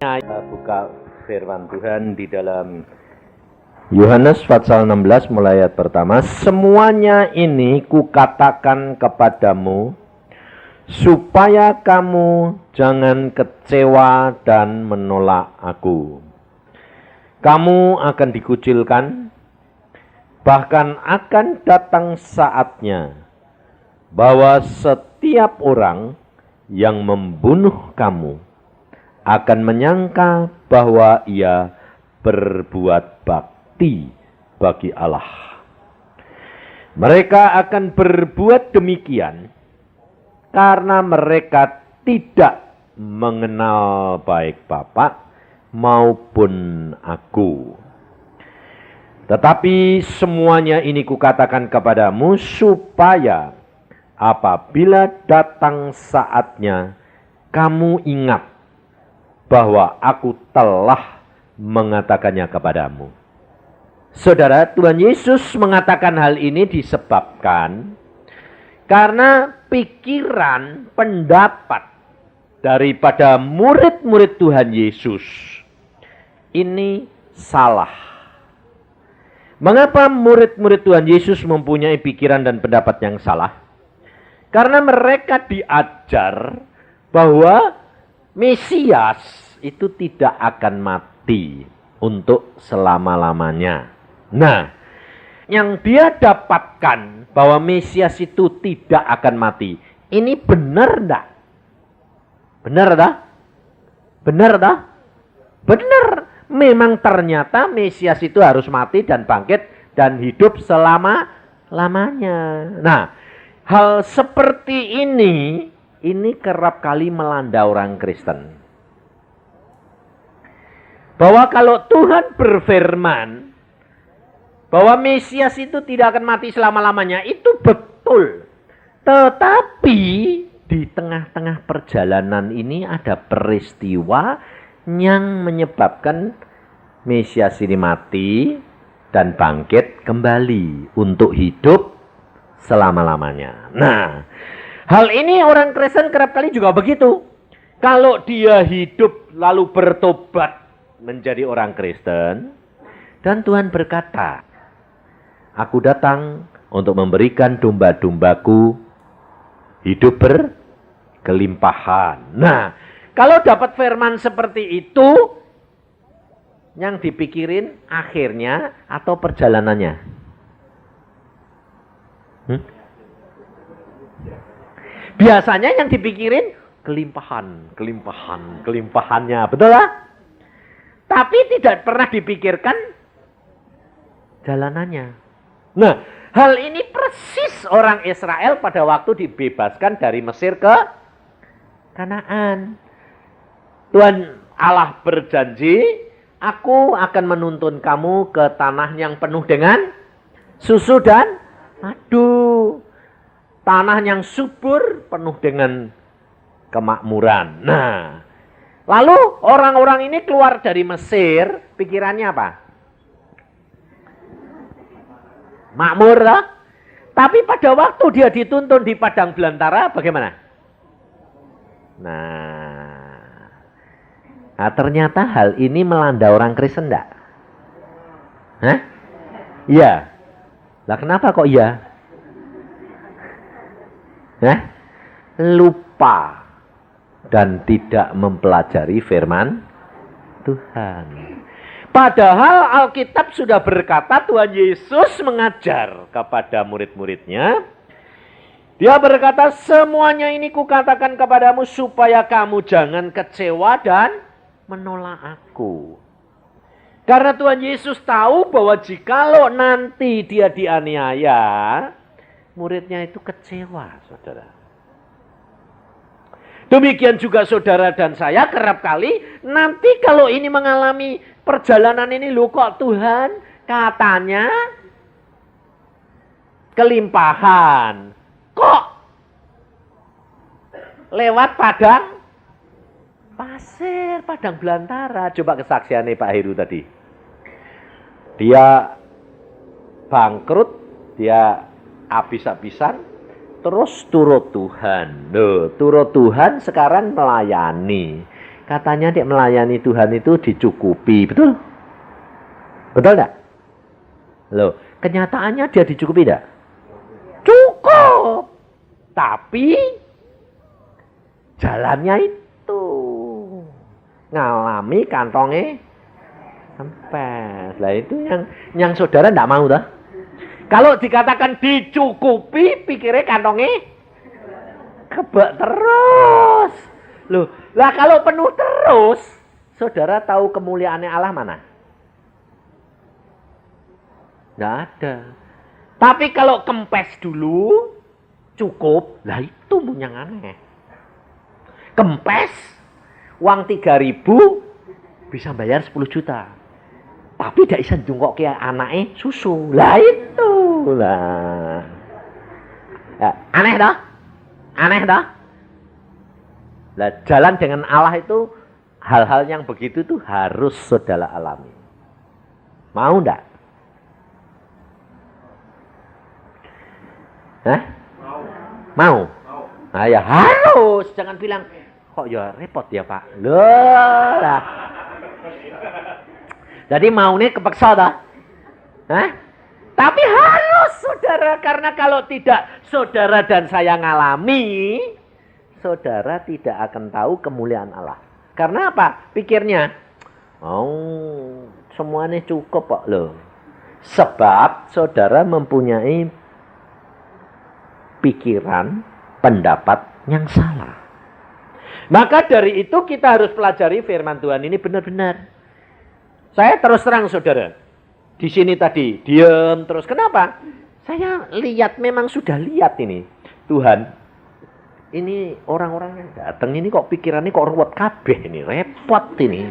Kita buka firman Tuhan di dalam Yohanes pasal 16 mulai ayat pertama. Semuanya ini kukatakan kepadamu supaya kamu jangan kecewa dan menolak aku. Kamu akan dikucilkan, bahkan akan datang saatnya bahwa setiap orang yang membunuh kamu akan menyangka bahwa ia berbuat bakti bagi Allah. Mereka akan berbuat demikian karena mereka tidak mengenal baik Bapa maupun aku. Tetapi semuanya ini kukatakan kepadamu supaya apabila datang saatnya kamu ingat bahwa aku telah mengatakannya kepadamu. Saudara, Tuhan Yesus mengatakan hal ini disebabkan karena pikiran, pendapat daripada murid-murid Tuhan Yesus ini salah. Mengapa murid-murid Tuhan Yesus mempunyai pikiran dan pendapat yang salah? Karena mereka diajar bahwa Mesias itu tidak akan mati untuk selama-lamanya. Nah, yang dia dapatkan bahwa Mesias itu tidak akan mati, ini benar enggak? Benar dah? Benar dah? Benar. Memang ternyata Mesias itu harus mati dan bangkit dan hidup selama-lamanya. Nah, hal seperti ini kerap kali melanda orang Kristen. Bahwa kalau Tuhan berfirman bahwa Mesias itu tidak akan mati selama-lamanya, itu betul. Tetapi di tengah-tengah perjalanan ini ada peristiwa yang menyebabkan Mesias ini mati dan bangkit kembali untuk hidup selama-lamanya. Nah, hal ini orang Kristen kerap kali juga begitu. Kalau dia hidup lalu bertobat menjadi orang Kristen, dan Tuhan berkata, aku datang untuk memberikan domba-dombaku hidup berkelimpahan. Nah, kalau dapat firman seperti itu, yang dipikirin akhirnya atau perjalanannya? Biasanya yang dipikirin kelimpahannya, betul lah? Tapi tidak pernah dipikirkan jalanannya. Nah, hal ini persis orang Israel pada waktu dibebaskan dari Mesir ke Kanaan. Tuhan Allah berjanji, aku akan menuntun kamu ke tanah yang penuh dengan susu dan madu. Tanah yang subur, penuh dengan kemakmuran. Nah, lalu orang-orang ini keluar dari Mesir, pikirannya apa? Makmur lah. Tapi pada waktu dia dituntun di padang belantara, bagaimana? Nah, ternyata hal ini melanda orang Kristen enggak? Hah? Iya. Lah kenapa kok iya? Hah? Lupa dan tidak mempelajari firman Tuhan. Padahal Alkitab sudah berkata, Tuhan Yesus mengajar kepada murid-muridnya. Dia berkata, semuanya ini kukatakan kepadamu supaya kamu jangan kecewa dan menolak aku. Karena Tuhan Yesus tahu bahwa jikalau nanti dia dianiaya, muridnya itu kecewa, saudara. Demikian juga saudara dan saya kerap kali nanti kalau ini mengalami perjalanan ini, loh kok Tuhan katanya kelimpahan, kok lewat padang pasir, padang belantara. Coba kesaksiannya Pak Heru tadi. Dia bangkrut, dia habis-habisan, terus turut Tuhan. Loh, turut Tuhan sekarang melayani. katanya dia melayani Tuhan itu dicukupi, betul? Betul enggak? Loh, kenyataannya dia dicukupi enggak? Cukup. Tapi jalannya itu ngalami kantongnya kempes. Lah itu yang saudara enggak mau dah. Kalau dikatakan dicukupi, pikirnya kantongnya kebak terus. Loh, lah kalau penuh terus, saudara tahu kemuliaannya Allah mana? Nggak ada. Tapi kalau kempes dulu, cukup, lah itu yang aneh. Kempes, uang 3.000 bisa bayar 10 juta. Tapi tidak bisa jungkok ke anaknya susu. Lah itu lah. Ya, aneh dah. Aneh dah. Lah jalan dengan Allah itu hal-hal yang begitu tuh harus saudara alami. Mau enggak? Hah? Mau. Nah, ya harus. Jangan bilang kok ya repot ya Pak. Loh lah. Jadi mau nih kepeksa dah. Hah? Tapi harus saudara. Karena kalau tidak saudara dan saya ngalami, saudara tidak akan tahu kemuliaan Allah. Karena apa? Pikirnya, oh semuanya cukup kok loh. Sebab saudara mempunyai pikiran, pendapat yang salah. Maka dari itu kita harus pelajari firman Tuhan ini benar-benar. Saya terus terang saudara, di sini tadi diam terus. Kenapa? Saya lihat, memang sudah lihat ini Tuhan. Ini orang-orang yang datang ini kok pikirannya kok ruwet kabeh ini, repot ini.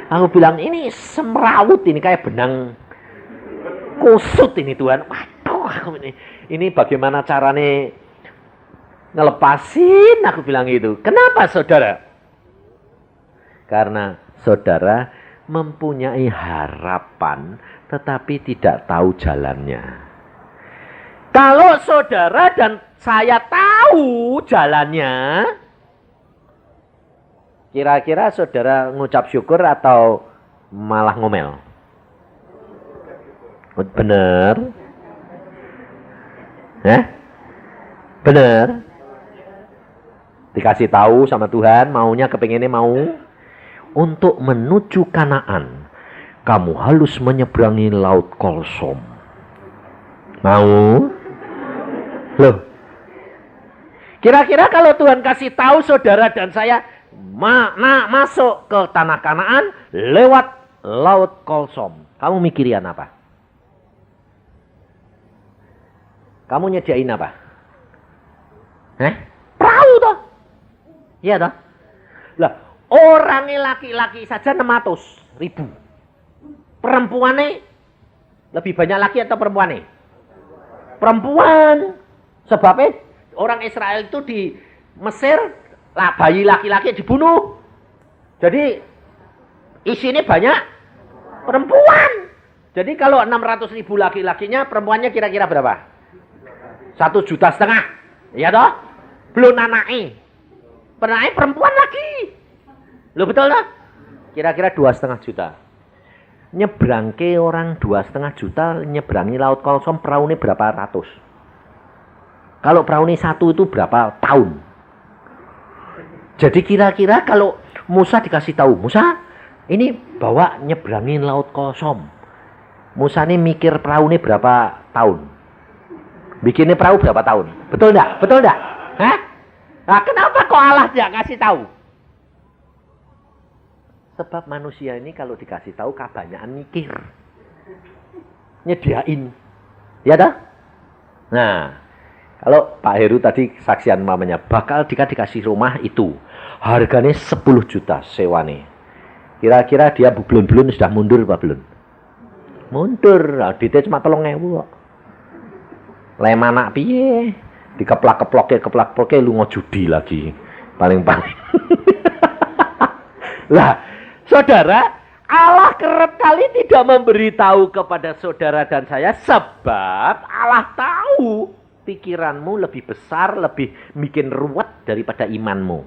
Aku bilang ini semrawut ini kayak benang kusut ini Tuhan. Waduh, ini bagaimana caranya ngelepasin, aku bilang gitu. Kenapa saudara? Karena saudara mempunyai harapan tetapi tidak tahu jalannya. Kalau saudara dan saya tahu jalannya, kira-kira saudara ngucap syukur atau malah ngomel? Bener? Bener? Dikasih tahu sama Tuhan, maunya kepengennya mau. Untuk menuju Kanaan, kamu harus menyeberangi Laut Kolsom. Mau? Loh. Kira-kira kalau Tuhan kasih tahu saudara dan saya masuk ke tanah Kanaan lewat Laut Kolsom, kamu mikirin apa? Kamu nyediain apa? Perahu toh? Iya toh? Lah, orangnya laki-laki saja 600.000. Perempuannya lebih banyak laki atau perempuannya? Perempuan. Sebabnya orang Israel itu di Mesir, bayi laki-laki dibunuh. Jadi isinya banyak perempuan. Jadi kalau 600.000 laki-lakinya, perempuannya kira-kira berapa? 1,5 juta. Iya toh? Belum anaknya. Anaknya perempuan lagi. Loh betul lah. Kira-kira 2,5 juta. Nyebrangke orang 2,5 juta nyebrangi Laut Kolsom, perahu ini berapa ratus? Kalau perahu ini satu itu berapa tahun? Jadi kira-kira kalau Musa dikasih tahu, Musa ini bawa nyebrangin Laut Kolsom. Musa ini mikir perahu ini berapa tahun? Bikinnya perahu berapa tahun? Betul enggak? Betul enggak? Hah? Nah, kenapa kok Allah tidak kasih tahu? Sebab manusia ini kalau dikasih tahu kebanyakan mikir. Nyediain. Ya dah? Nah, kalau Pak Heru tadi saksian mamanya bakal dikasih rumah itu. Harganya 10 juta sewane. Kira-kira dia belum sudah mundur apa belum? Mundur. Aditnya cuma 3.000 kok. Lemana piye? Dikeplak-keplok lu ngojudi lagi. Paling-paling. Lah, saudara, Allah kerap kali tidak memberitahu kepada saudara dan saya sebab Allah tahu pikiranmu lebih besar, lebih bikin ruwet daripada imanmu.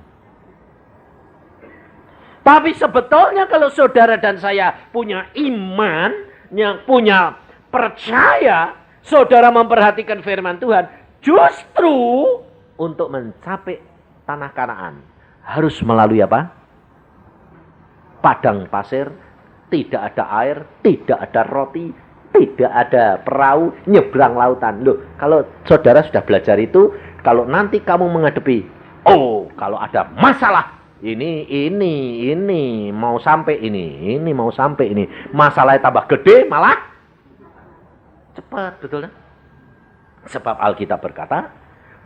Tapi sebetulnya kalau saudara dan saya punya iman, yang punya percaya, saudara memperhatikan firman Tuhan, justru untuk mencapai tanah Kanaan harus melalui apa? Padang pasir, tidak ada air, tidak ada roti, tidak ada perahu, nyebrang lautan. Loh, kalau saudara sudah belajar itu, kalau nanti kamu menghadapi, kalau ada masalah, ini mau sampai ini mau sampai ini, masalahnya tambah gede, malah cepat, betul kan? Sebab Alkitab berkata,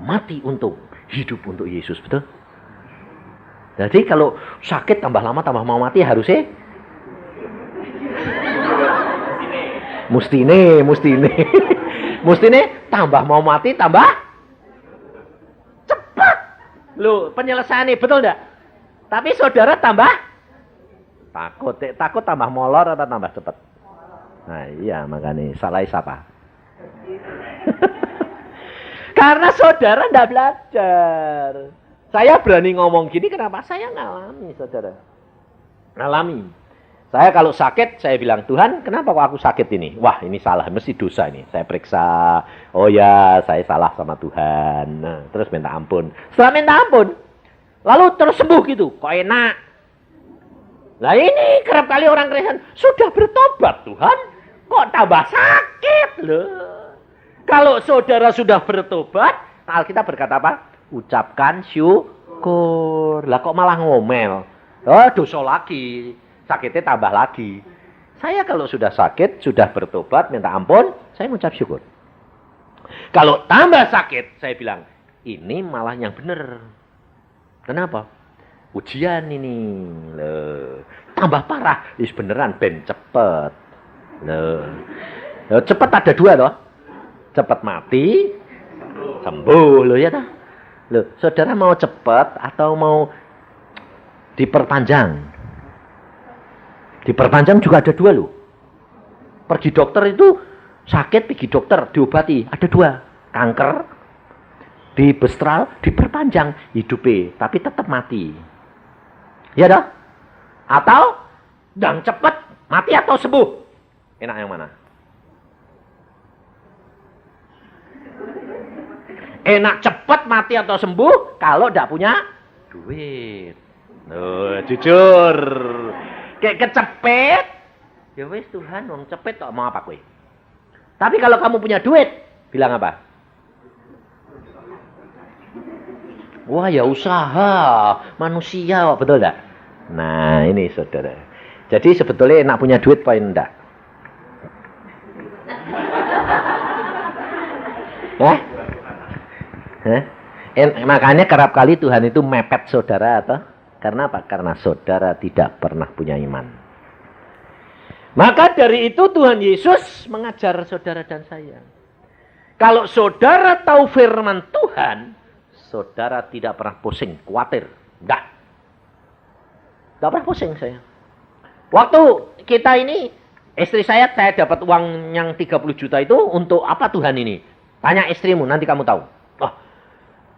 mati untuk hidup untuk Yesus, betul? Jadi kalau sakit tambah lama tambah mau mati harusnya mustine tambah mau mati tambah cepat. Loh, penyelesaiannya betul enggak? Tapi saudara tambah takut tambah molor atau tambah cepat? Nah, iya makanya salah siapa? Karena saudara enggak belajar. Saya berani ngomong gini kenapa? Saya ngalami, saudara. Ngalami. Saya kalau sakit, saya bilang, Tuhan, kenapa kok aku sakit ini? Wah, ini salah, mesti dosa ini. Saya periksa, oh ya, saya salah sama Tuhan. Nah, terus minta ampun. Setelah minta ampun, lalu terus sembuh gitu. Kok enak? Nah ini kerap kali orang Kristen, sudah bertobat Tuhan, kok tambah sakit loh. Kalau saudara sudah bertobat, Alkitab berkata apa? Ucapkan syukur. Lah kok malah ngomel? Oh, dosa lagi. Sakitnya tambah lagi. Saya kalau sudah sakit, sudah bertobat, minta ampun, saya mengucap syukur. Kalau tambah sakit, saya bilang, ini malah yang benar. Kenapa? Ujian ini. Loh. Tambah parah. Is beneran, ben cepet. Loh. Cepet ada dua loh. Cepet mati, sembuh. Loh ya dah. Loh, saudara mau cepat atau mau diperpanjang? Diperpanjang juga ada dua loh. Pergi dokter itu sakit, pergi dokter diobati. Ada dua. Kanker, di bestral, diperpanjang hidupnya. Tapi tetap mati. Ya dah? Atau yang cepat mati atau sembuh? Enak yang mana? Enak cepat mati atau sembuh kalau tidak punya duit. Jujur. Kayak kecepet. Ya wis Tuhan, wong cepet kok mau apa kowe? Tapi kalau kamu punya duit, bilang apa? Wah ya usaha manusia, betul tidak? Nah ini saudara. Jadi sebetulnya enak punya duit apa enggak? Makanya kerap kali Tuhan itu mepet saudara atau karena apa? Karena saudara tidak pernah punya iman. Maka dari itu Tuhan Yesus mengajar saudara dan saya. Kalau saudara tahu firman Tuhan, saudara tidak pernah pusing, khawatir. Enggak pernah pusing saya. Waktu kita ini, istri saya dapat uang yang 30 juta itu untuk apa Tuhan ini? Tanya istrimu, nanti kamu tahu.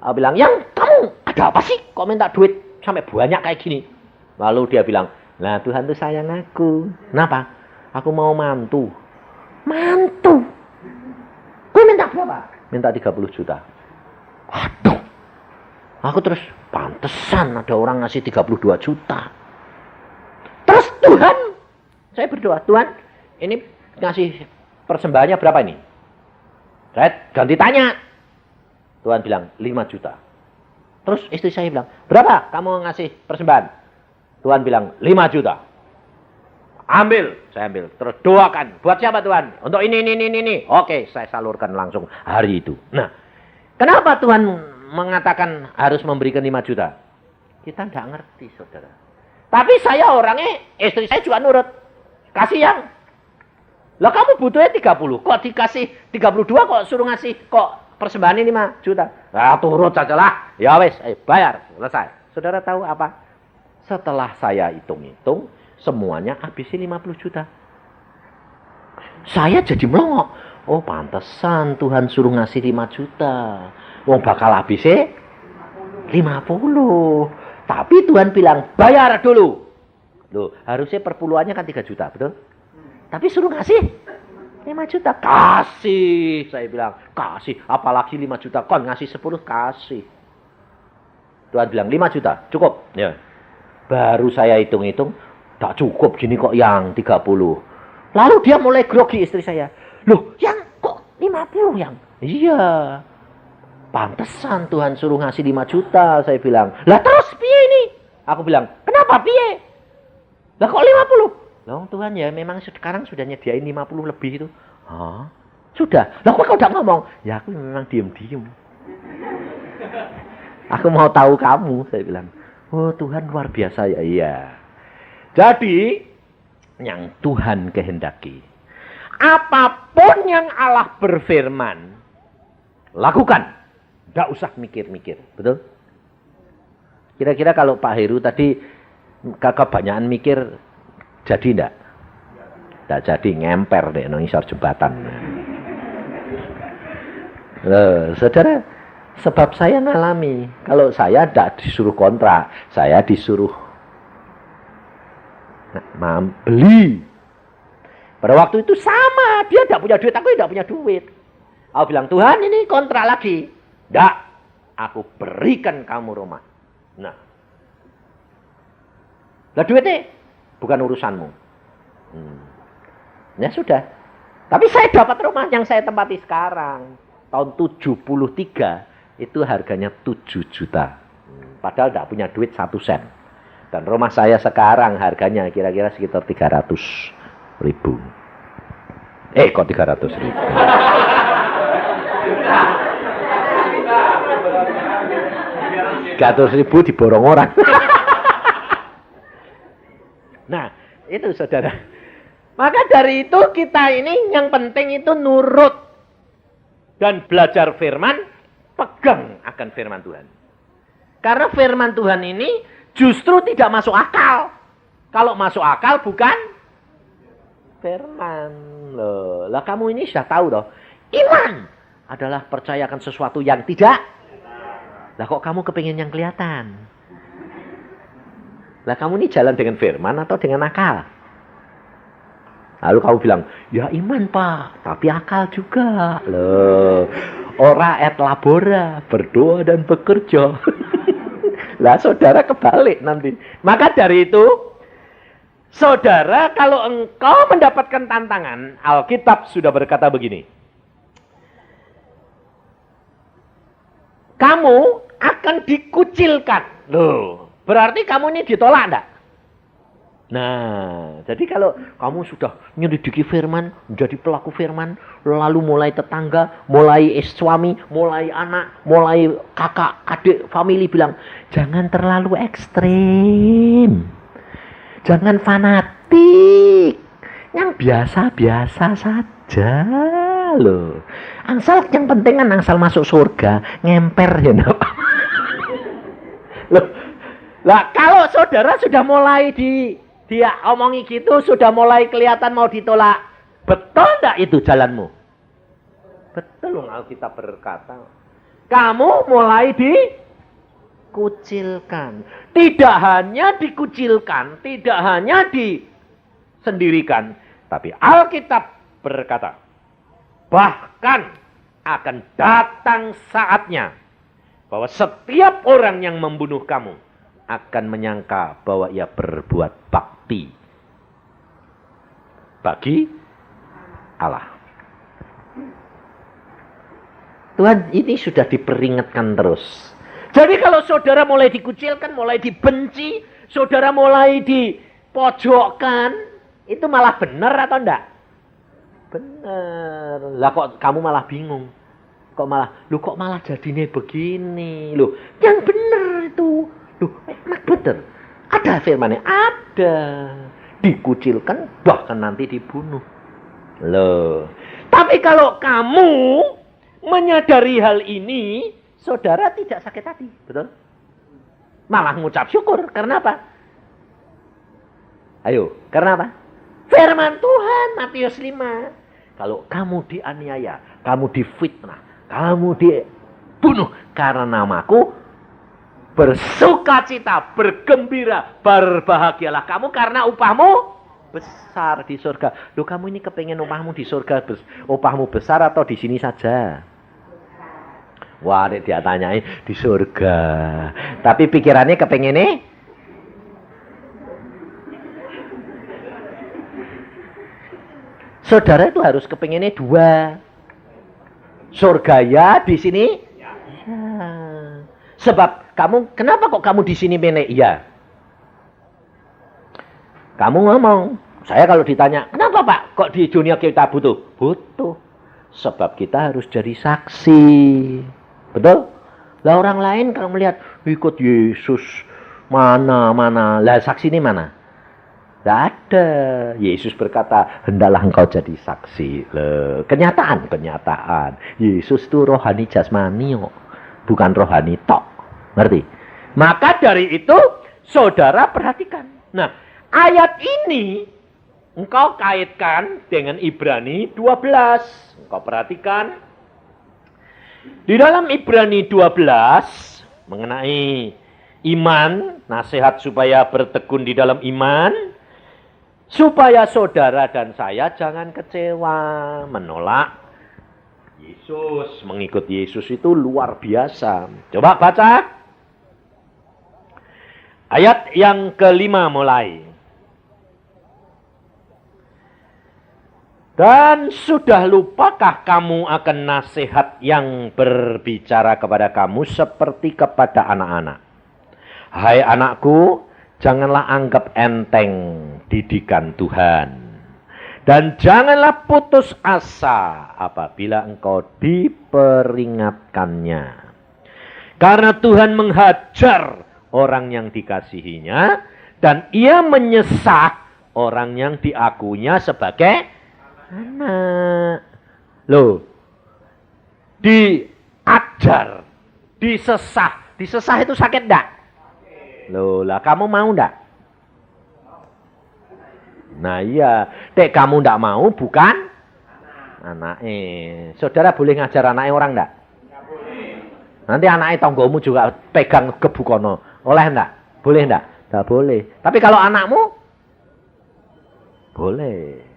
Aku bilang, yang kamu ada apa sih? Kok minta duit sampai banyak kayak gini? Lalu dia bilang, nah Tuhan tuh sayang aku. Kenapa? Aku mau mantu. Mantu? Gue minta berapa? Minta 30 juta. Aduh. Aku terus, pantesan ada orang ngasih 32 juta. Terus Tuhan, saya berdoa, Tuhan, ini ngasih persembahannya berapa ini? Saya ganti tanya. Tuhan bilang 5 juta. Terus istri saya bilang, berapa kamu ngasih persembahan? Tuhan bilang 5 juta. Ambil, saya ambil. Terus doakan. Buat siapa Tuhan? Untuk ini. Oke, saya salurkan langsung hari itu. Nah, kenapa Tuhan mengatakan harus memberikan 5 juta? Kita tidak ngerti, saudara. Tapi saya orangnya, istri saya juga nurut. Kasih yang. Lah kamu butuhnya 30. Kok dikasih 32 kok suruh ngasih kok persembahan ini 5 juta. Nah, turut sajalah. Ya wes, bayar, selesai. Saudara tahu apa? Setelah saya hitung-hitung, semuanya habisnya 50 juta. Saya jadi melongok. Oh, pantesan Tuhan suruh ngasih 5 juta. Wong bakal habisnya 50. Tapi Tuhan bilang, bayar dulu. Loh, harusnya perpuluhannya kan 3 juta, betul? Tapi suruh ngasih 5 juta. Kasih, saya bilang. Kasih, apalagi 5 juta. Kon ngasih 10, kasih. Tuhan bilang 5 juta, cukup. Ya. Baru saya hitung-hitung, tak cukup gini kok yang 30. Lalu dia mulai grogi istri saya. Loh, yang kok 50 yang? Iya. Pantesan Tuhan suruh ngasih 5 juta, saya bilang. Lah terus piye ini? Aku bilang, kenapa piye? Lah kok 50? Loh Tuhan ya memang sekarang sudah nyediain 50 lebih itu. Hah? Sudah? Lah kok kau udah ngomong? Ya aku memang diem-diem. Aku mau tahu kamu, saya bilang. Oh Tuhan luar biasa ya. Iya. Jadi, yang Tuhan kehendaki. Apapun yang Allah berfirman, lakukan. Tidak usah mikir-mikir. Betul? Kira-kira kalau Pak Heru tadi kebanyakan mikir, jadi enggak? Tidak jadi, ngemper deh, ngisor jembatan. Loh, saudara, sebab saya ngalami. Kalau saya tidak disuruh kontrak, saya disuruh beli. Pada waktu itu sama, dia tidak punya duit, aku tidak punya duit. Aku bilang, Tuhan ini kontrak lagi. Tidak, aku berikan kamu rumah. Nah, lah duitnya bukan urusanmu. Ya sudah. Tapi saya dapat rumah yang saya tempati sekarang. Tahun 73 itu harganya 7 juta. Padahal tidak punya duit 1 sen. Dan rumah saya sekarang harganya kira-kira sekitar 300 ribu. Kok 300 ribu? 300 ribu diborong orang. Nah, itu saudara. Maka dari itu kita ini yang penting itu nurut. Dan belajar firman, pegang akan firman Tuhan. Karena firman Tuhan ini justru tidak masuk akal. Kalau masuk akal bukan firman. Loh, lah kamu ini sudah tahu loh. Iman adalah percayakan sesuatu yang tidak. Lah kok kamu kepingin yang kelihatan? Lah kamu ini jalan dengan firman atau dengan akal? Lalu kamu bilang, ya iman Pak, tapi akal juga. Loh, ora et labora, berdoa dan bekerja. Lah saudara kebalik nanti. Maka dari itu, saudara kalau engkau mendapatkan tantangan, Alkitab sudah berkata begini. Kamu akan dikucilkan. Loh, berarti kamu ini ditolak enggak? Nah, jadi kalau kamu sudah menyelidiki firman, menjadi pelaku firman, lalu mulai tetangga, mulai suami, mulai anak, mulai kakak, adik, family bilang, jangan terlalu ekstrim. Jangan fanatik. Yang biasa-biasa saja loh. Angsal yang penting kan angsal masuk surga, ngemper ya enggak? Loh. Lah kalau saudara sudah mulai dia omongi gitu, sudah mulai kelihatan mau ditolak. Betul enggak itu jalanmu? Betul, Alkitab berkata. Kamu mulai dikucilkan. Tidak hanya dikucilkan, tidak hanya disendirikan. Tapi Alkitab berkata, bahkan akan datang saatnya bahwa setiap orang yang membunuh kamu akan menyangka bahwa ia berbuat bakti bagi Allah. Tuhan ini sudah diperingatkan terus. Jadi kalau saudara mulai dikucilkan, mulai dibenci, saudara mulai dipojokkan, itu malah benar atau enggak? Benar. Lah kok kamu malah bingung? Kok malah jadinya begini? Loh, yang benar itu. Loh, benar. Ada firmannya, ada. Dikucilkan bahkan nanti dibunuh. Loh. Tapi kalau kamu menyadari hal ini, saudara tidak sakit hati, betul? Malah mengucap syukur. Karena apa? Ayo, karena apa? Firman Tuhan Matius 5. Kalau kamu dianiaya, kamu difitnah, kamu dibunuh karena namaku, bersukacita, bergembira, berbahagialah kamu karena upahmu besar di surga. Loh, kamu ini kepengen upahmu di surga, upahmu besar atau di sini saja? Wah, dia tanyain di surga. Tapi pikirannya kepengen nih. Saudara itu harus kepengennya dua. Surga ya, di sini ya. Sebab kamu, kenapa kok kamu di sini menek? Iya. Kamu ngomong, saya kalau ditanya, kenapa Pak kok di dunia kita butuh? Butuh. Sebab kita harus jadi saksi. Betul? Lah orang lain kalau melihat, ikut Yesus, mana. Lah saksi ini mana? Tidak ada. Yesus berkata, hendaklah engkau jadi saksi. Kenyataan. Yesus itu rohani jasmani, bukan rohani tok. Ngerti? Maka dari itu, saudara perhatikan. Nah, ayat ini engkau kaitkan dengan Ibrani 12. Engkau perhatikan. Di dalam Ibrani 12 mengenai iman, nasihat supaya bertekun di dalam iman, supaya saudara dan saya jangan kecewa menolak Yesus. Mengikut Yesus itu luar biasa. Coba baca ayat yang kelima mulai. Dan sudah lupakah kamu akan nasihat yang berbicara kepada kamu seperti kepada anak-anak? Hai anakku, janganlah anggap enteng didikan Tuhan. Dan janganlah putus asa apabila engkau diperingatkannya. Karena Tuhan menghajar orang yang dikasihinya, dan ia menyesah orang yang diakuinya sebagai anak. Loh, diajar, disesah. Disesah itu sakit enggak? Loh, lah kamu mau enggak? Nah iya, kamu enggak mau bukan anaknya. Saudara boleh ngajar anaknya orang enggak? Nanti anaknya tonggomu juga pegang gebukono. Oleh enggak? Boleh enggak? Enggak boleh. Tapi kalau anakmu? Boleh.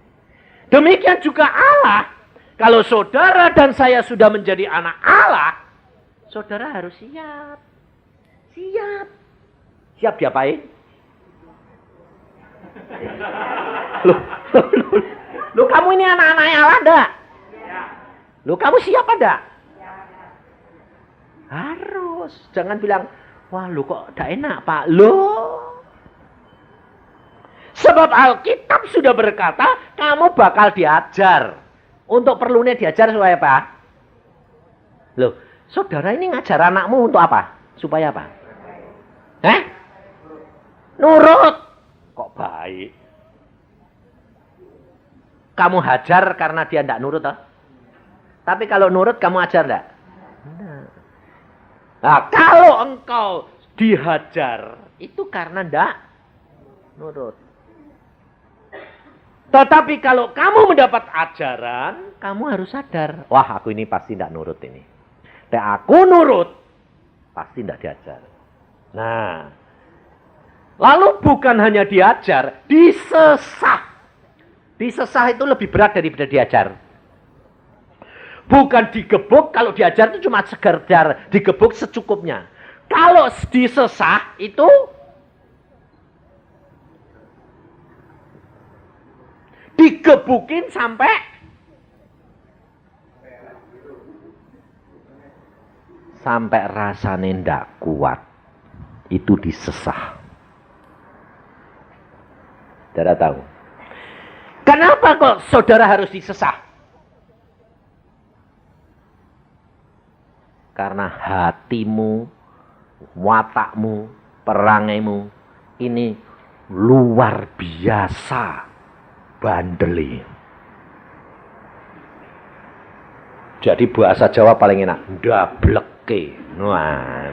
Demikian juga Allah. Kalau saudara dan saya sudah menjadi anak Allah, saudara harus siap. Siap. Siap diapain? Loh, kamu ini anak-anaknya Allah enggak? Loh, kamu siap enggak? Harus. Jangan bilang, wah lu kok enggak enak Pak. Loh. Sebab Alkitab sudah berkata, kamu bakal diajar. Untuk perlunya diajar supaya apa? Loh, saudara ini ngajar anakmu untuk apa? Supaya apa? Nurut. Kok baik? Kamu hajar karena dia tidak nurut, toh? Tapi kalau nurut, kamu ajar tidak? Tidak. Nah, kalau engkau dihajar, itu karena tidak nurut. Tetapi kalau kamu mendapat ajaran, kamu harus sadar. Wah, aku ini pasti tidak nurut ini. Aku nurut, pasti tidak diajar. Nah, lalu bukan hanya diajar, disesah. Disesah itu lebih berat daripada diajar. Bukan digebuk, kalau diajar itu cuma sekedar digebuk secukupnya. Kalau disesah itu digebukin sampai rasanya ndak kuat. Itu disesah. Saudara tahu? Kenapa kok saudara harus disesah? Karena hatimu, watakmu, perangaimu ini luar biasa bandeli. Jadi bahasa Jawa paling enak, ndableke. Wah.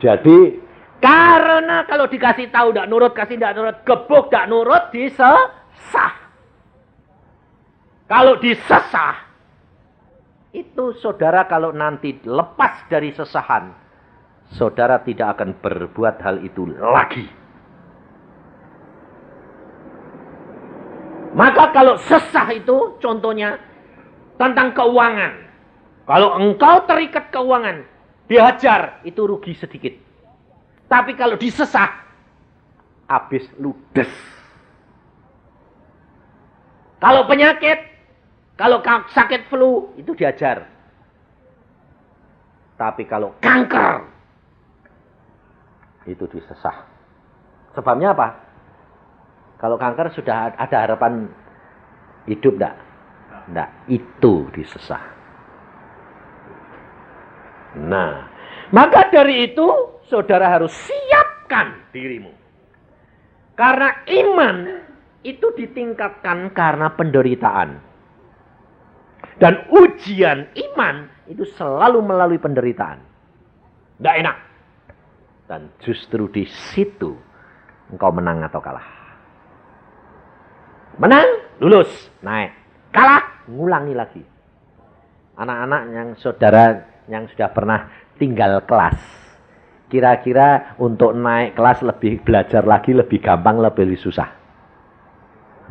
Jadi karena kalau dikasih tahu tidak nurut, kasih tidak nurut, gebuk tidak nurut, disesah. Kalau disesah, itu saudara kalau nanti lepas dari sesahan, saudara tidak akan berbuat hal itu lagi. Maka kalau sesah itu contohnya tentang keuangan. Kalau engkau terikat keuangan, dihajar, itu rugi sedikit. Tapi kalau disesah, habis ludes. Kalau penyakit, kalau sakit flu, itu dihajar. Tapi kalau kanker, itu disesah. Sebabnya apa? Kalau kanker sudah ada harapan hidup enggak? Enggak, itu disesah. Nah, maka dari itu saudara harus siapkan dirimu. Karena iman itu ditingkatkan karena penderitaan. Dan ujian iman itu selalu melalui penderitaan. Tidak enak. Dan justru di situ engkau menang atau kalah. Menang, lulus, naik. Kalah, ngulangi lagi. Anak-anak yang saudara yang sudah pernah tinggal kelas. Kira-kira untuk naik kelas lebih belajar lagi, lebih gampang, lebih susah?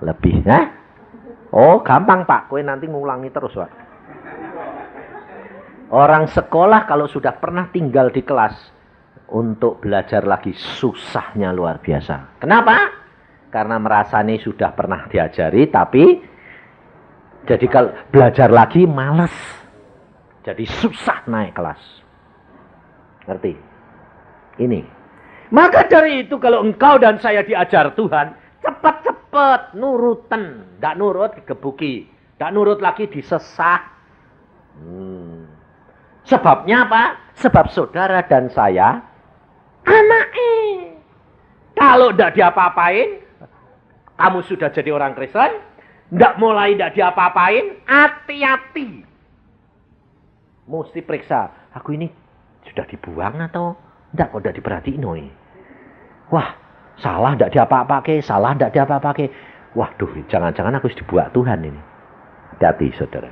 Lebih, ya? Oh, gampang Pak, kowe nanti ngulangi terus, Pak. Orang sekolah kalau sudah pernah tinggal di kelas, untuk belajar lagi susahnya luar biasa. Kenapa? Karena merasa ini sudah pernah diajari, tapi jadi kalau belajar lagi malas. Jadi susah naik kelas. Ngerti? Ini. Maka dari itu kalau engkau dan saya diajar Tuhan, cepat-cepat nurutan. Tidak nurut digebuki. Tidak nurut lagi disesah. Sebabnya apa? Sebab saudara dan saya anaknya. Kalau tidak diapa-apain, kamu sudah jadi orang Kristen, tidak diapa-apain, hati-hati. Mesti periksa, aku ini sudah dibuang atau tidak, kok tidak diperhatiin. Wah, salah tidak diapa-apain, salah tidak diapa-apain. Waduh, jangan-jangan aku harus dibuat Tuhan ini. Hati-hati saudara.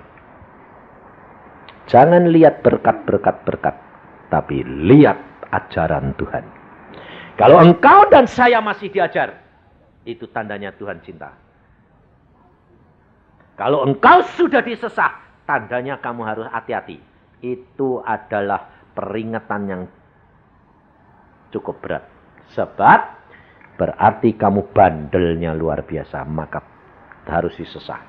Jangan lihat berkat, tapi lihat ajaran Tuhan. Kalau engkau dan saya masih diajar, itu tandanya Tuhan cinta. Kalau engkau sudah disesah, tandanya kamu harus hati-hati. Itu adalah peringatan yang cukup berat. Sebab berarti kamu bandelnya luar biasa, maka harus disesah.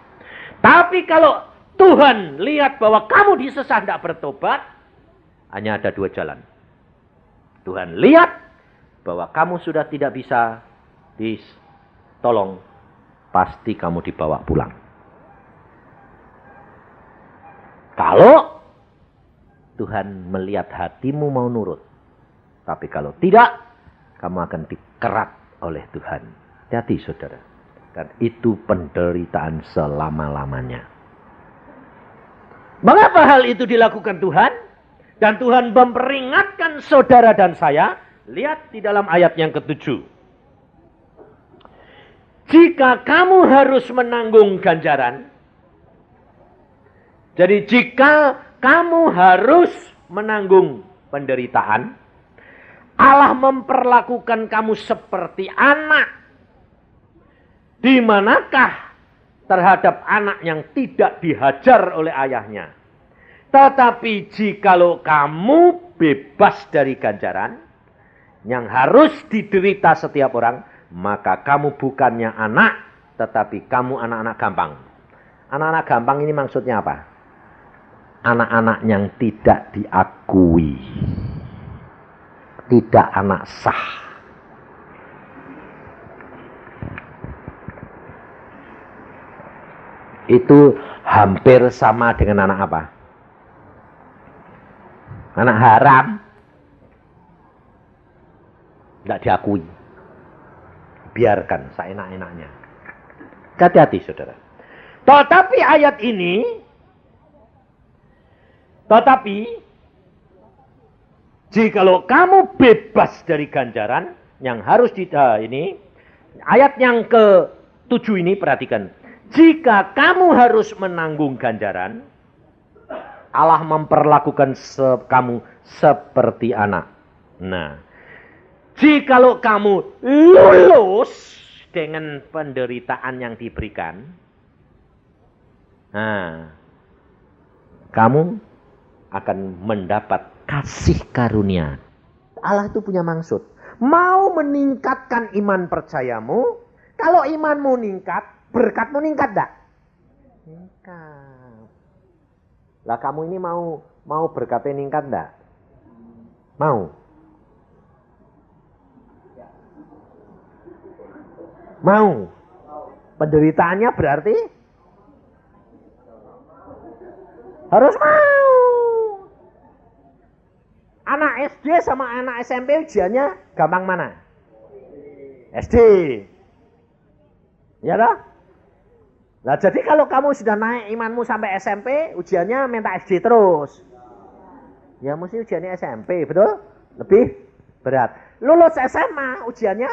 Tapi kalau Tuhan lihat bahwa kamu disesah tidak bertobat, hanya ada dua jalan. Tuhan lihat bahwa kamu sudah tidak bisa tolong, pasti kamu dibawa pulang. Kalau Tuhan melihat hatimu mau nurut, tapi kalau tidak, kamu akan dikerat oleh Tuhan. Hati-hati saudara. Dan itu penderitaan selama-lamanya. Mengapa hal itu dilakukan Tuhan? Dan Tuhan memperingatkan saudara dan saya. Lihat di dalam ayat yang ke-7. Jika kamu harus menanggung ganjaran. Jadi jika kamu harus menanggung penderitaan, Allah memperlakukan kamu seperti anak. Di manakah terhadap anak yang tidak dihajar oleh ayahnya? Tetapi jikalau kamu bebas dari ganjaran yang harus diderita setiap orang, maka kamu bukannya anak, tetapi kamu anak-anak gampang. Anak-anak gampang ini maksudnya apa? Anak-anak yang tidak diakui. Tidak anak sah. Itu hampir sama dengan anak apa? Anak haram. Tidak diakui. Biarkan seenak-enaknya. Hati-hati saudara. Tetapi ayat ini, jikalau kamu bebas dari ganjaran yang harus ini, ayat yang ke-7 ini perhatikan. Jika kamu harus menanggung ganjaran, Allah memperlakukan kamu seperti anak. Nah, jikalau kamu lulus dengan penderitaan yang diberikan, nah, kamu akan mendapat kasih karunia. Allah itu punya maksud. Mau meningkatkan iman percayamu. Kalau imanmu meningkat, berkatmu meningkat enggak? Meningkat. Lah kamu ini mau berkatnya meningkat enggak? Mau? Mau? Penderitaannya berarti harus mau. Anak SD sama anak SMP ujiannya gampang mana? SD. Ya toh? Nah, jadi kalau kamu sudah naik imanmu sampai SMP, ujiannya minta SD terus. Ya mesti ujiannya SMP, betul? Lebih berat. Lulus SMA, ujiannya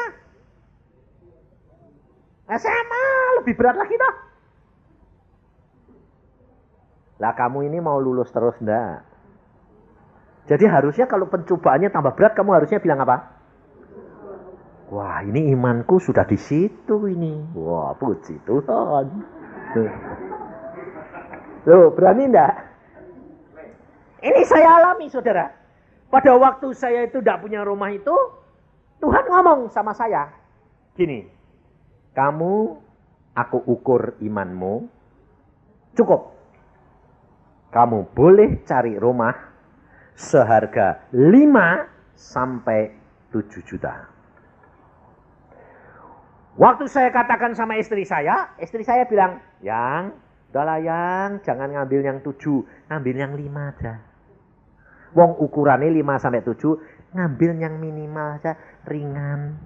SMA lebih berat lagi toh. Lah kamu ini mau lulus terus enggak? Jadi harusnya kalau pencobaannya tambah berat, kamu harusnya bilang apa? Wah, ini imanku sudah di situ ini. Wah, puji Tuhan. Loh, berani enggak? Ini saya alami, saudara. Pada waktu saya itu tidak punya rumah itu, Tuhan ngomong sama saya. Gini, kamu, aku ukur imanmu, cukup. Kamu boleh cari rumah seharga 5 sampai 7 juta. Waktu saya katakan sama istri saya bilang, Yang, udahlah Yang, jangan ngambil yang 7, ngambil yang 5 aja. Wong ukurannya 5 sampai 7, ngambil yang minimal aja, ringan.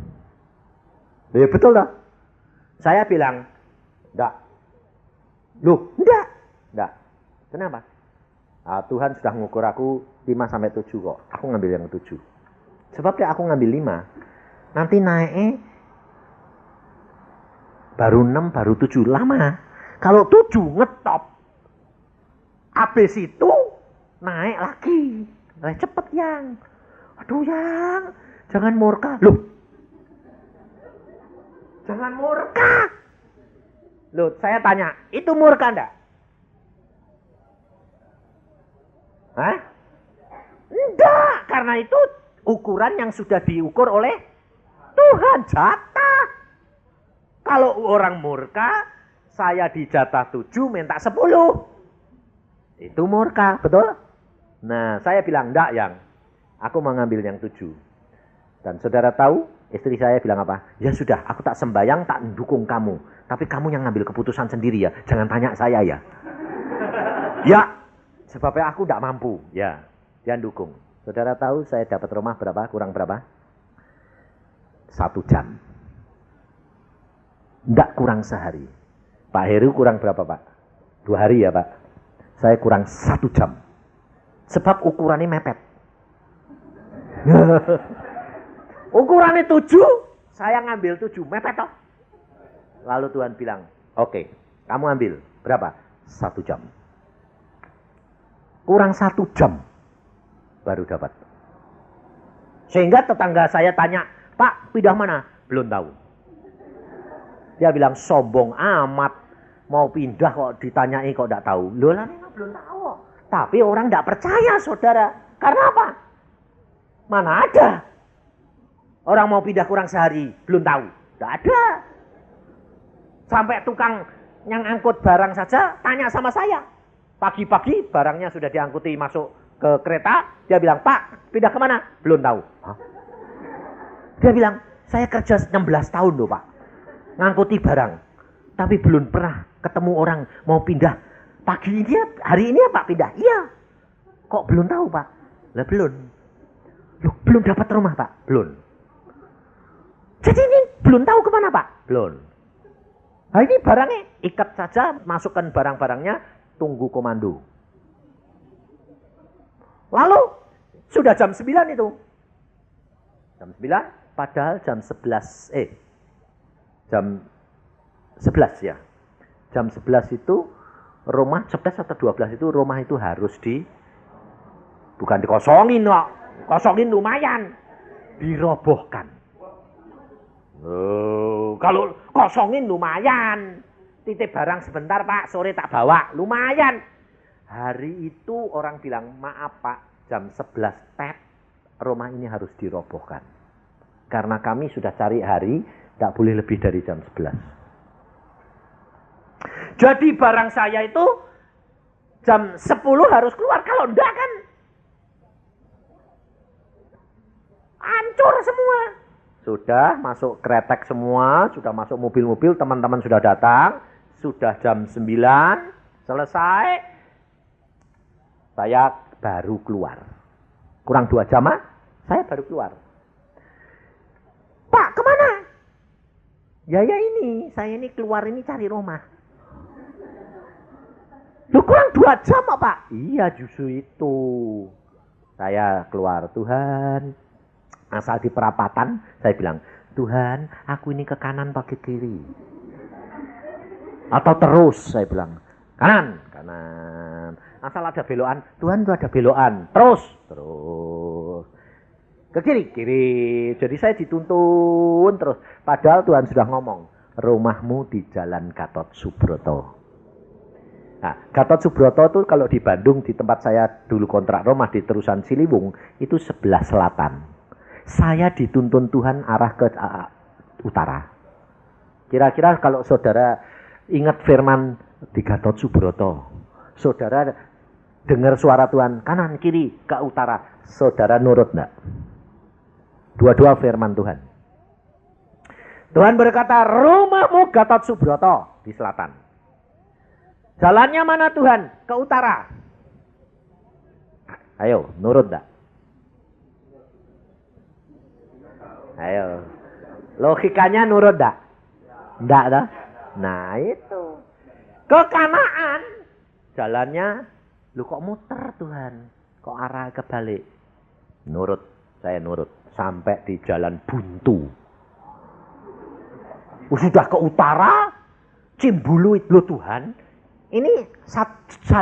Ya betul loh. Saya bilang, enggak. Loh, enggak. Kenapa? Tuhan sudah mengukur aku 5 sampai 7 kok. Aku ngambil yang 7. Sebab ya aku ngambil 5. Nanti naiknya baru 6, baru 7. Lama. Kalau 7 ngetop. Habis itu naik lagi. Cepet Yang. Aduh Yang. Jangan murka. Loh. Jangan murka. Loh, saya tanya. Itu murka enggak? Hah? Enggak, karena itu ukuran yang sudah diukur oleh Tuhan, jatah. Kalau orang murka, saya dijatah 7, minta 10. Itu murka, betul? Nah, saya bilang, enggak Yang, aku mau ngambil yang 7. Dan saudara tahu, istri saya bilang apa? Ya sudah, aku tak sembayang, tak mendukung kamu. Tapi kamu yang ngambil keputusan sendiri ya, jangan tanya saya ya. Ya. Sebabnya aku tidak mampu. Ya, dia dukung. Saudara tahu saya dapat rumah berapa? Kurang berapa? 1 jam. Tidak kurang sehari. Pak Heru kurang berapa Pak? 2 hari ya Pak? Saya kurang 1 jam. Sebab ukurannya mepet. Ukurannya 7, saya ngambil 7. Mepet toh. Lalu Tuhan bilang, oke, kamu ambil. Berapa? 1 jam. Kurang 1 jam baru dapat. Sehingga tetangga saya tanya, Pak pindah mana? Belum tahu. Dia bilang sombong amat. Mau pindah kok ditanyai kok tidak tahu. Loh lah memang belum tahu. Tapi orang tidak percaya saudara. Karena apa? Mana ada. Orang mau pindah kurang sehari. Belum tahu. Tidak ada. Sampai tukang yang angkut barang saja tanya sama saya. Pagi-pagi barangnya sudah diangkuti masuk ke kereta. Dia bilang, Pak pindah kemana? Belum tahu. Hah? Dia bilang, saya kerja 16 tahun loh Pak. Ngangkuti barang. Tapi belum pernah ketemu orang mau pindah. Pagi ini, hari ini ya Pak pindah? Iya. Kok belum tahu Pak? Lah belum. Loh, belum dapat rumah Pak? Belum. Jadi ini belum tahu kemana Pak? Belum. Nah ini barangnya ikat saja, masukkan barang-barangnya. Tunggu komando. Lalu sudah jam 9 itu. Jam 9 padahal jam 11 jam 11 ya. Jam 11 itu rumah 11 atau 12 itu rumah itu harus bukan dikosongin kok. Kosongin lumayan. dirobohkan. Oh, kalau kosongin lumayan. Titip barang sebentar Pak, sore tak bawa. Lumayan. Hari itu orang bilang, maaf Pak, jam 11 tep, rumah ini harus dirobohkan. Karena kami sudah cari hari, tak boleh lebih dari jam 11. Jadi barang saya itu jam 10 harus keluar. Kalau enggak kan hancur semua. Sudah masuk kretek semua, sudah masuk mobil-mobil, teman-teman sudah datang. Sudah jam 9, selesai. Saya baru keluar. Kurang 2 jam, saya baru keluar. Pak, kemana? Ya ini, saya ini keluar ini cari rumah. Lu kurang 2 jam Pak? Iya justru itu. Saya keluar, Tuhan. Asal di perapatan, saya bilang, Tuhan, aku ini ke kanan pakai kiri. Atau terus, saya bilang, kanan. Asal ada belokan, Tuhan itu ada belokan. Terus. Ke kiri. Jadi saya dituntun terus. Padahal Tuhan sudah ngomong, rumahmu di Jalan Gatot Subroto. Nah, Gatot Subroto itu kalau di Bandung, di tempat saya dulu kontrak rumah di Terusan Ciliwung, itu sebelah selatan. Saya dituntun Tuhan arah ke utara. Kira-kira kalau saudara ingat firman di Gatot Subroto, saudara dengar suara Tuhan kanan kiri ke utara, saudara nurut enggak? Dua-dua firman Tuhan. Tuhan berkata, rumahmu Gatot Subroto di selatan. Jalannya mana Tuhan? Ke utara. Ayo, nurut enggak? Ayo. Logikanya nurut enggak? Enggak dah. Nah, itu. Ke Kanaan. Jalannya, lu kok muter Tuhan? Kok arah kebalik? Nurut, saya nurut. Sampai di jalan buntu. Sudah ke utara, Cimbuluit lo Tuhan. Ini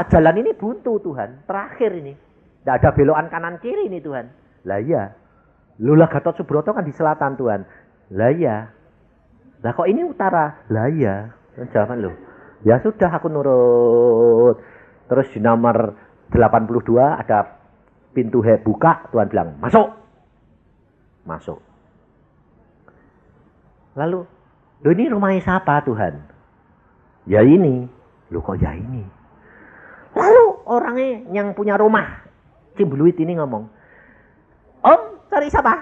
jalan ini buntu Tuhan. Terakhir ini. Tidak ada belokan kanan kiri ini Tuhan. Lah iya. Lula Gatot Subroto kan di selatan Tuhan. Lah iya. Lah kok ini utara? Lah iya. Jangan lo. Ya sudah aku nurut. Terus di nomor 82 ada pintu buka. Tuhan bilang masuk. Masuk. Lalu, lo ini rumahnya siapa Tuhan? Ya ini. Lo kok ya ini? Lalu orangnya yang punya rumah Cimbuluit ini ngomong, Om cari siapa?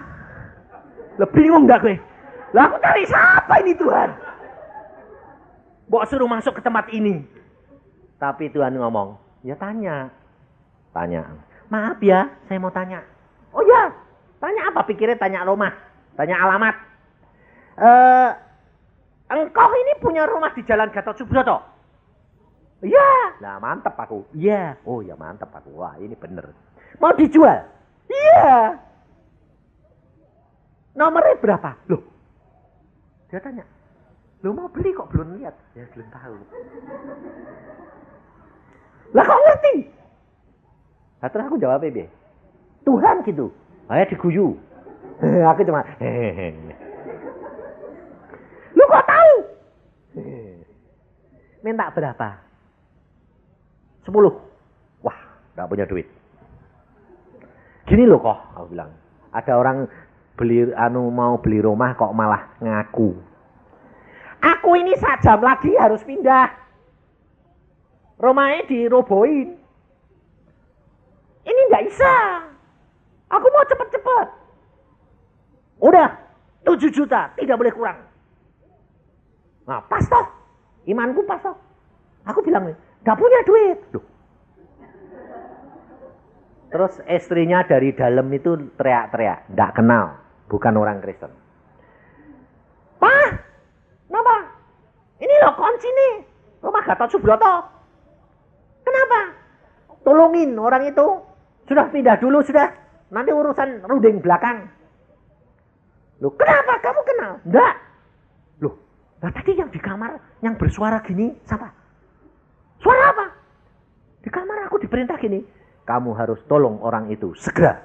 Lo bingung gak gue? Lah aku cari siapa ini Tuhan? Bawa suruh masuk ke tempat ini. Tapi Tuhan ngomong, ya tanya. Maaf ya, saya mau tanya. Oh ya, tanya apa? Pikirnya tanya rumah, tanya alamat. Engkau ini punya rumah di Jalan Gatot Subroto? Iya. Nah mantep aku. Iya. Oh ya mantep aku. Wah ini bener. Mau dijual? Iya. Nomornya berapa? Loh. Dia tanya. Lo mau beli kok belum lihat? Ya belum tahu. Lah kok ngerti? Nah, terus aku jawab B. Tuhan gitu. Saya diguyu. Aku cuma lu kok tahu? Minta berapa? 10. Wah, gak punya duit. Gini loh kok, aku bilang. Ada orang mau beli rumah kok malah ngaku. Aku ini 1 jam lagi harus pindah. Rumahnya dirobohin. Ini gak bisa. Aku mau cepet-cepet. Udah, 7 juta, tidak boleh kurang. Nah, pas toh. Imanku pas toh. Aku bilang, gak punya duit. Loh. Terus istrinya dari dalam itu teriak-teriak. Gak kenal. Bukan orang Kristen. Pak, kenapa? Ini loh kunci nih. Rumah Gatot Subroto. Kenapa? Tolongin orang itu. Sudah pindah dulu, sudah. Nanti urusan ruding belakang. Loh, kenapa? Kamu kenal? Enggak. Loh, nah tadi yang di kamar, yang bersuara gini, siapa? Suara apa? Di kamar aku diperintah gini. Kamu harus tolong orang itu segera.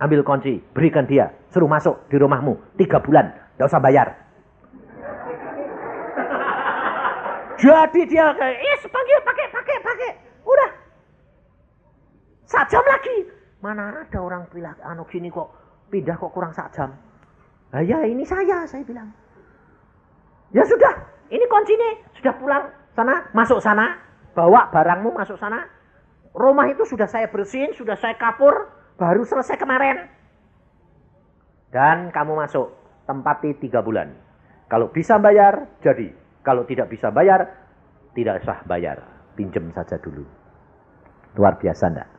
ambil kunci, berikan dia, suruh masuk di rumahmu 3 bulan, tidak usah bayar. Jadi dia kayak, panggil, pakai. Udah. 1 jam lagi. Mana ada orang bilang, gini kok, pindah kok kurang 1 jam. Nah, ya ini saya bilang. Ya sudah, ini kuncinya. Sudah pulang sana, masuk sana. Bawa barangmu masuk sana. Rumah itu sudah saya bersihin, sudah saya kapur. Baru selesai kemarin. Dan kamu masuk, tempati 3 bulan. Kalau bisa bayar, jadi. Kalau tidak bisa bayar, tidak usah bayar. Pinjam saja dulu. Luar biasa enggak?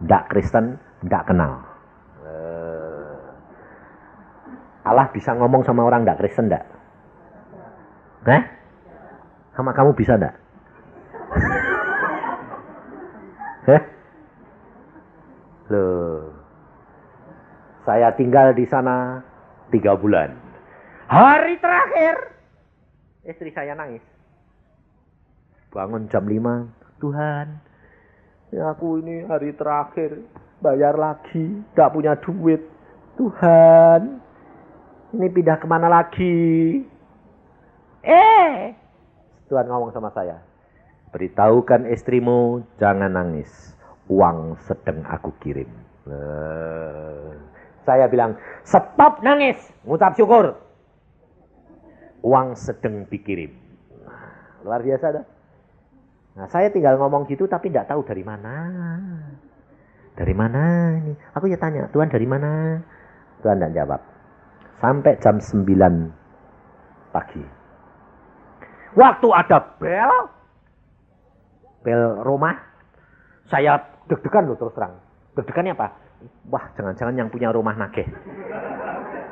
Enggak Kristen, enggak kenal. Allah bisa ngomong sama orang enggak Kristen enggak? Sama kamu bisa enggak? Loh. Saya tinggal di sana 3 bulan. Hari terakhir istri saya nangis. Bangun jam 5. Tuhan, ya aku ini hari terakhir bayar lagi, tidak punya duit. Tuhan, ini pindah kemana lagi? Tuhan ngomong sama saya, beritahukan istrimu jangan nangis, uang sedang aku kirim. Saya bilang, stop nangis, ngucap syukur. Uang sedang dikirim. Luar biasa dah. Nah, saya tinggal ngomong gitu tapi tidak tahu dari mana. Dari mana ini? Aku ya tanya, Tuhan dari mana? Tuhan tidak jawab. Sampai jam 9 pagi. Waktu ada bel rumah, saya deg-degan loh terus terang. Deg-degannya apa? Wah, jangan-jangan yang punya rumah nagih.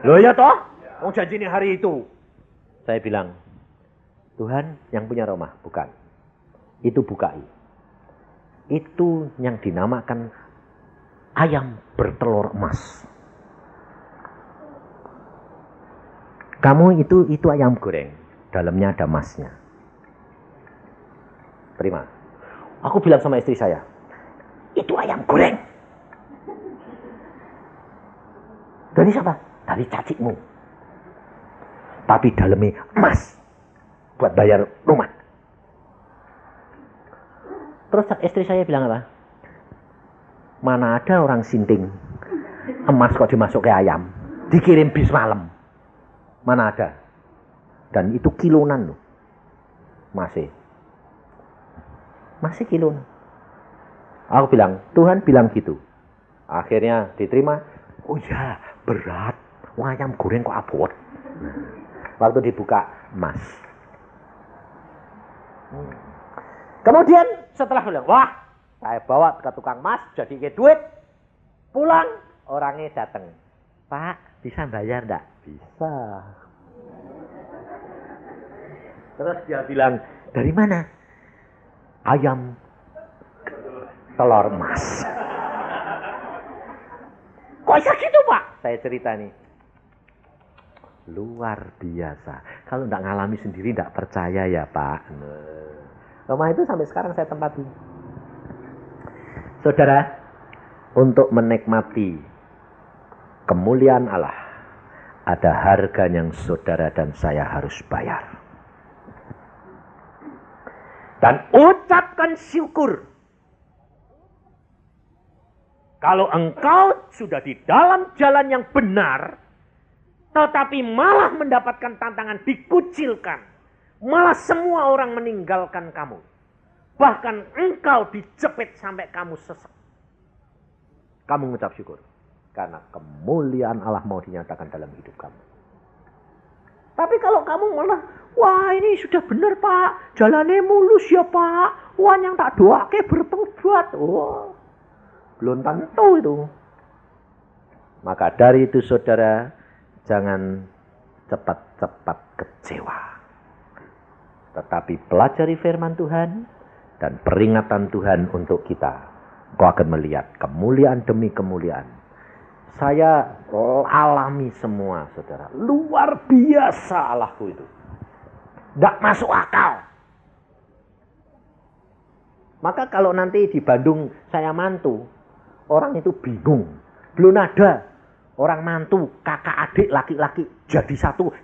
Loh ya toh? Mau janji ini hari itu. Saya bilang, Tuhan yang punya rumah, bukan. Itu bukai. Itu yang dinamakan ayam bertelur emas. Kamu itu ayam goreng, dalamnya ada emasnya. Terima. Aku bilang sama istri saya, itu ayam goreng. Dari siapa? Dari cacikmu. Tapi dalamnya emas buat bayar rumah. Terus istri saya bilang apa? Mana ada orang sinting emas kok dimasuk ke ayam, dikirim bis malam. Mana ada? Dan itu kilonan loh. Masih kilonan. Aku bilang, Tuhan bilang gitu. Akhirnya diterima. Oh ya, berat. Wah, ayam goreng kok abot. Waktu dibuka, emas. Kemudian setelah bilang, wah, saya bawa ke tukang emas, jadi ke duit. Pulang, orangnya datang. Pak, bisa bayar enggak? Bisa. Terus dia bilang, dari mana? Ayam telur emas. Kok bisa gitu, Pak? Saya cerita nih. Luar biasa. Kalau enggak ngalami sendiri enggak percaya ya, Pak. Rumah itu sampai sekarang saya tempati. Saudara, untuk menikmati kemuliaan Allah, ada harga yang saudara dan saya harus bayar. Dan ucapkan syukur. Kalau engkau sudah di dalam jalan yang benar, tetapi malah mendapatkan tantangan dikucilkan, malah semua orang meninggalkan kamu, bahkan engkau dijepit sampai kamu sesek, kamu mengucap syukur. Karena kemuliaan Allah mau dinyatakan dalam hidup kamu. Tapi kalau kamu malah, wah ini sudah benar Pak, jalannya mulus ya Pak, wah yang tak doake bertobat, wah belum tentu itu. Maka dari itu saudara, jangan cepat-cepat kecewa. Tetapi pelajari firman Tuhan dan peringatan Tuhan untuk kita. Kau akan melihat kemuliaan demi kemuliaan. Saya alami semua, saudara. Luar biasa Allahku itu. Tidak masuk akal. Maka kalau nanti di Bandung saya mantu, orang itu bingung. Belum ada orang mantu, kakak adik laki-laki jadi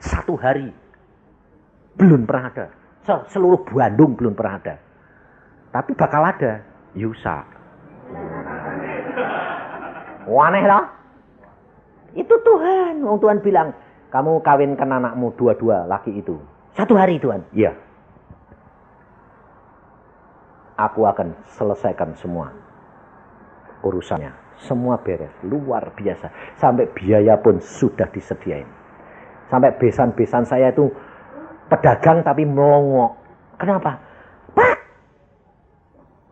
satu hari. Belum pernah ada. Seluruh Bandung belum pernah ada. Tapi bakal ada. Yusa. Aneh lah. Itu Tuhan. Tuhan bilang, kamu kawinkan anakmu dua-dua laki itu. Satu hari Tuhan. Iya. Aku akan selesaikan semua urusannya. Semua beres. Luar biasa. Sampai biaya pun sudah disediain. Sampai besan-besan saya itu pedagang tapi melongo. Kenapa? Pak,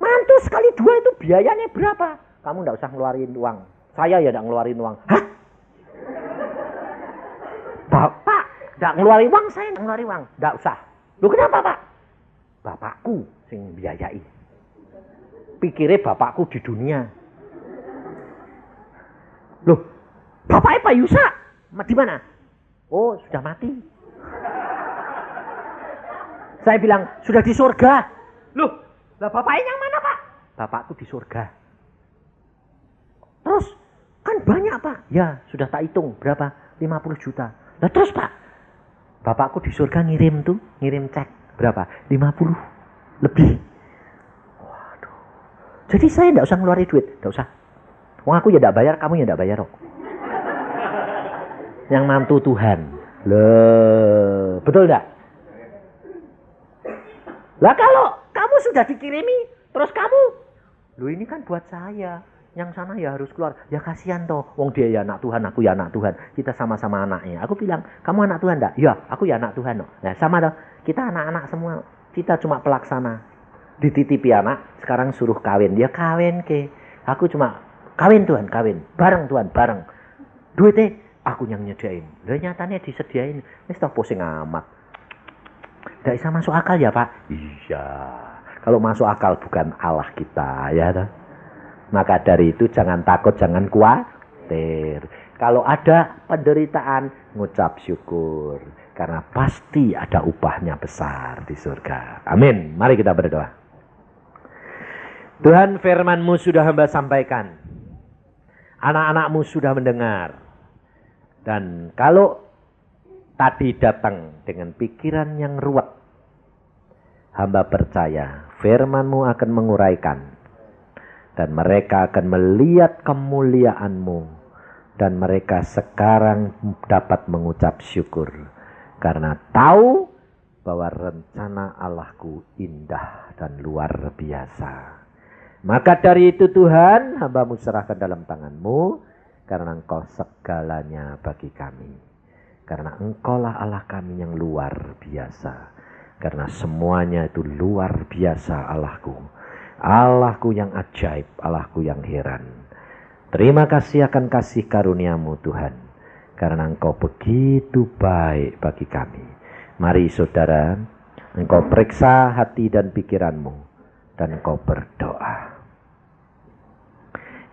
mantu sekali dua itu biayanya berapa? Kamu enggak usah ngeluarin uang. Saya ya enggak ngeluarin uang. Hah? Bapak enggak ngeluarin uang, saya enggak ngeluarin uang. Enggak usah. Lu kenapa, Pak? Bapakku sing biayai. Pikirnya bapakku di dunia. Loh, bapaknya Pak Yusa di mana? Oh, sudah mati. Saya bilang, sudah di surga. Loh, lah bapaknya yang mana, Pak? Bapakku di surga. Terus, kan banyak, Pak. Ya, sudah tak hitung. Berapa? 50 juta. Lah terus, Pak? Bapakku di surga ngirim cek. Berapa? 50 lebih. Waduh. Jadi saya enggak usah ngeluarin duit. Enggak usah. Wong aku ya enggak bayar, kamu ya enggak bayar kok. Yang mantu Tuhan. Loh, betul enggak? Lah kalau kamu sudah dikirimi, terus kamu, loh ini kan buat saya, yang sana ya harus keluar. Ya kasihan toh, wong dia ya anak Tuhan, aku ya anak Tuhan. Kita sama-sama anaknya. Aku bilang, kamu anak Tuhan enggak? Ya, aku ya anak Tuhan. Nah sama toh, kita anak-anak semua, kita cuma pelaksana. Dititipi anak, sekarang suruh kawin. Ya kawin ke, aku cuma kawin Tuhan, kawin. Bareng Tuhan, bareng. Duitnya, aku yang nyediain. Lah nyatanya disediain, wis toh pusing amat. Tidak bisa masuk akal ya Pak? Iya. Kalau masuk akal bukan Allah kita ya. Maka dari itu jangan takut, jangan khawatir. Kalau ada penderitaan, ngucap syukur. Karena pasti ada upahnya besar di surga. Amin. Mari kita berdoa. Tuhan, firman-Mu sudah hamba sampaikan. Anak-anak-Mu sudah mendengar. Dan kalau tadi datang dengan pikiran yang ruwet, hamba percaya firman-Mu akan menguraikan. Dan mereka akan melihat kemuliaan-Mu. Dan mereka sekarang dapat mengucap syukur. Karena tahu bahwa rencana Allahku indah dan luar biasa. Maka dari itu Tuhan, hamba-Mu serahkan dalam tangan-Mu. Karena Engkau segalanya bagi kami. Karena Engkaulah Allah kami yang luar biasa. Karena semuanya itu luar biasa Allahku. Allahku yang ajaib, Allahku yang heran. Terima kasih akan kasih karunia-Mu Tuhan. Karena Engkau begitu baik bagi kami. Mari saudara, Engkau periksa hati dan pikiranmu. Dan Engkau berdoa.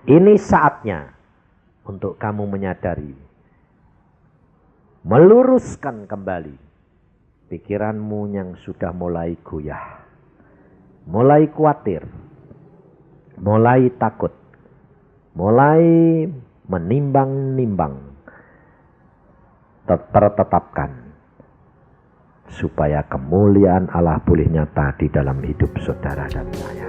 Ini saatnya untuk kamu menyadari. Meluruskan kembali pikiranmu yang sudah mulai goyah. Mulai khawatir. Mulai takut. Mulai menimbang-nimbang. Tertetapkan. Supaya kemuliaan Allah boleh nyata di dalam hidup saudara dan saya.